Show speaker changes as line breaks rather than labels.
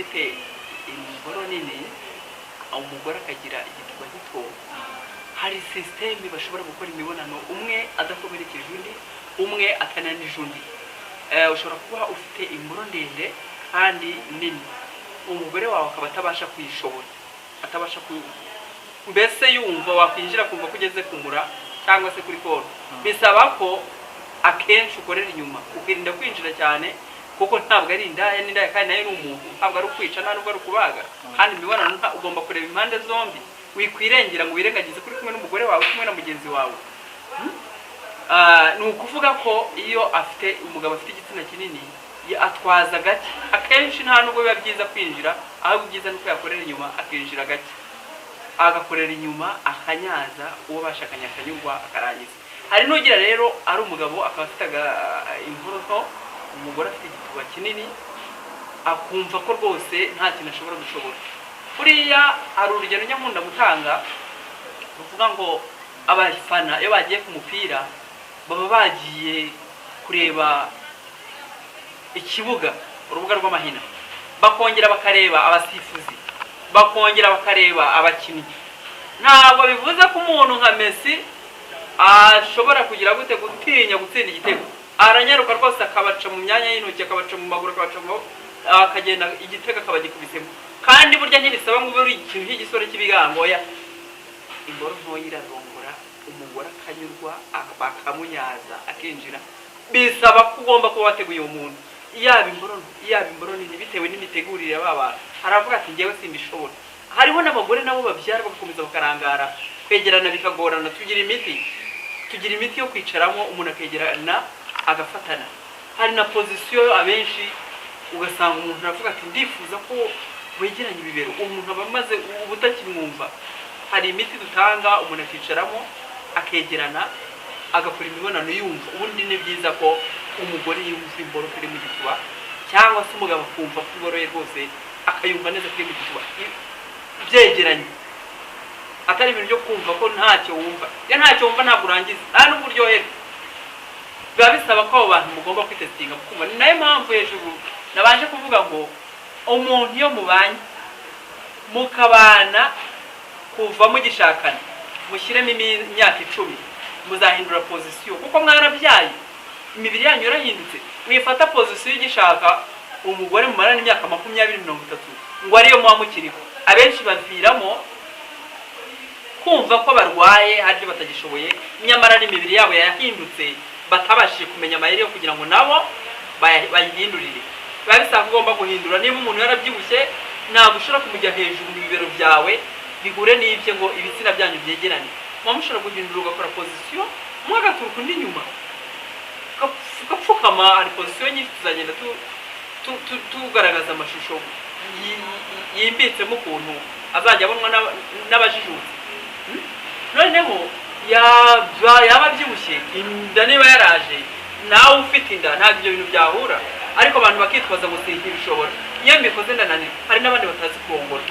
ufite imboro nini umugore akagira igituba gito, hari systeme bashobora gukora imibonano umwe adakomerekeje undi, umwe atananije undi. Ushobora kuba ufite imboro ndende kandi nini, umugore wawe akaba atabasha kwishobora, atabasha mbese yumva wakwinjira kumva kugeze kumura cyangwa se kuri koro. Bisaba ko akenshi ukorera inyuma ukirinda kwinjira cyane, kuko ntabwo ari indaya, n'indaya kandi nayo ni umuntu, ntabwo ari ukwica ntabwo ari ukubaga. Kandi imibonano ugomba kureba impande zombi, wikwirengera ngo wirengagize kuri kumwe n'umugore wawe kumwe na mugenzi wawe. Ni ukuvuga ko iyo afite umugabo afite igitsina kinini atwaza gake, akenshi nta nubwo biba byiza kwinjira, ahubwo byiza nuko yakorera inyuma akinjira gake, agakorera inyuma akanyaza uwo bashakanye akanyurwa akarangiza. Hari n'ugira rero ari umugabo akaba afite imboro nto, umugore afite igituba kinini, akumva ko rwose nta kintu ashobora gushobora. Buriya hari urugero nyamunda gutanga ruvuga ngo abafana iyo bagiye ku mupira baba bagiye kureba ikibuga, urubuga rw'amahina, bakongera bakareba abasifuzi, bakongera bakareba abakinnyi. Ntabwo bivuze ko umuntu nka Messi ashobora kugira gute gutinya gutsinda igitego. Aranyaruka rwose akabaca mu myanya y'intoki, akabaca mu maguru, akabaca mu akagenda igitego akabagikubisemo. Kandi burya ntibisaba ngo ube uri ikintu cy'igisore cy'ibigangoya. Imboro ntoya irarongora, umugore akanyurwa bakamunyaza akinjira. Bisaba ko ugomba kuba wateguye umuntu, yaba imboro nini, bitewe n'imitegurire y'aba. Aravuga ati ngewe simbishobora. Hariho n'abagore nabo babyara bagakomeza bakarangara, kwegerana bikagorana. Tugira imiti yo kwicaramo, umuntu akegerana agafatana. Hari na position abenshi ugasanga umuntu aravuga ati ndifuza ko wegeranye ibibero, umuntu aba amaze ubutakimwumva. Hari imiti dutanga, umuntu akicaramo akegerana agakora imibonano yumva. Ubundi ni byiza ko umugore yumva imboro kuri mu gituba, cyangwa se umugabo akumva ko imboro ye rwose akayumva neza kuri mu gituba byegeranye, atari ibintu byo kumva ko ntacyo wumva. Iyo ntacyo wumva ntabwo urangiza, nta n'uburyohe. Biba bisaba ko abo bantu mugomba kwitestinga kumva. Ni nayo mpamvu hejuru nabanje kuvuga ngo umuntu iyo mubanye mukabana kuva mugishakana, mushyiremo imyaka 10, muzahindura position kuko mwarabyaye, imibiri yanyu yarahindutse. Mwifata position y'igishaka umugore mumarana imyaka 20-30 ngo ariyo muba mukiriho. Abenshi baviramo kumva ko barwaye haryo batagishoboye, nyamara n'imibiri yabo yahindutse, batabashije kumenya amayeri yo kugira ngo nabo bayihindurire. Biba bisaba ugomba guhindura. Niba umuntu yarabyibushye, ntabwo ushobora kumujya hejuru mu bibero byawe bihure n'ibyo ngo ibitsina byanyu byegerane. Muba mushobora guhindura, ugakora position, mwagaturuka undi nyuma, ugapfukama. Hari position nyinshi tuzagenda tugaragaza amashusho yimbitsemo ukuntu azajya abonwa n'abajijutse. Noneho yaba abyibushye, inda niba yaraje, nawe ufite inda, ntabwo ibyo bintu byahura. Ariko abantu bakitwaza ngo si ibishobora. Iyo mbikoze ndananirwa. Hari n'abandi batazi kurongora.